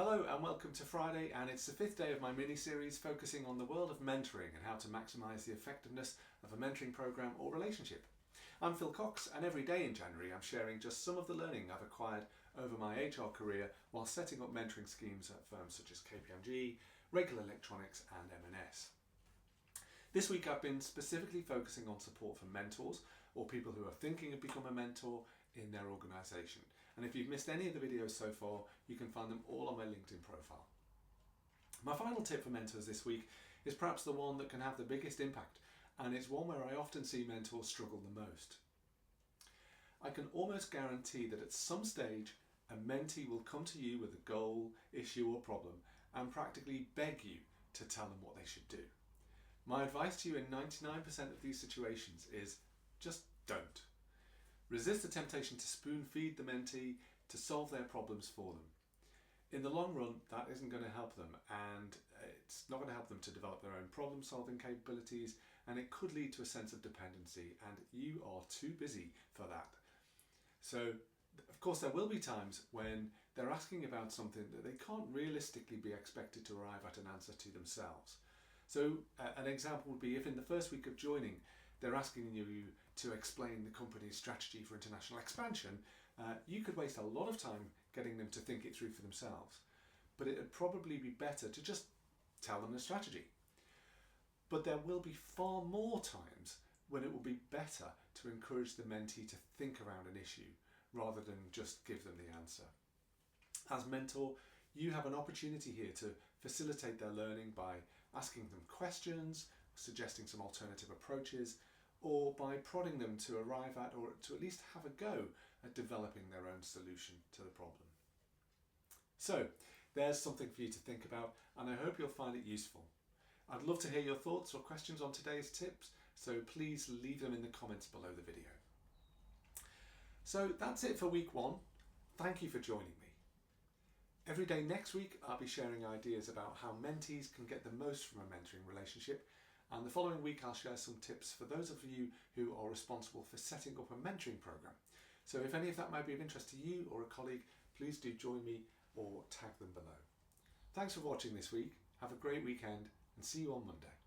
Hello and welcome to Friday, and it's the fifth day of my mini-series focusing on the world of mentoring and how to maximise the effectiveness of a mentoring programme or relationship. I'm Phil Cox, and every day in January I'm sharing just some of the learning I've acquired over my HR career while setting up mentoring schemes at firms such as KPMG, Regular Electronics and M&S. This week I've been specifically focusing on support for mentors or people who are thinking of becoming a mentor in their organisation. And if you've missed any of the videos so far, you can find them all on my LinkedIn profile. My final tip for mentors this week is perhaps the one that can have the biggest impact, and it's one where I often see mentors struggle the most. I can almost guarantee that at some stage a mentee will come to you with a goal, issue or problem and practically beg you to tell them what they should do. My advice to you in 99% of these situations is just don't. Resist the temptation to spoon feed the mentee to solve their problems for them. In the long run, that isn't going to help them, and it's not going to help them to develop their own problem solving capabilities, and it could lead to a sense of dependency, and you are too busy for that. So, of course, there will be times when they're asking about something that they can't realistically be expected to arrive at an answer to themselves. So an example would be if in the first week of joining they're asking you to explain the company's strategy for international expansion, you could waste a lot of time getting them to think it through for themselves. But it would probably be better to just tell them the strategy. But there will be far more times when it will be better to encourage the mentee to think around an issue rather than just give them the answer. As mentor, you have an opportunity here to facilitate their learning by asking them questions, suggesting some alternative approaches, or by prodding them to arrive at or to at least have a go at developing their own solution to the problem. So there's something for you to think about, and I hope you'll find it useful. I'd love to hear your thoughts or questions on today's tips, so please leave them in the comments below the video. So that's it for week one. Thank you for joining me. Every day next week I'll be sharing ideas about how mentees can get the most from a mentoring relationship, and the following week I'll share some tips for those of you who are responsible for setting up a mentoring program. So if any of that might be of interest to you or a colleague, please do join me or tag them below. Thanks for watching this week, have a great weekend and see you on Monday.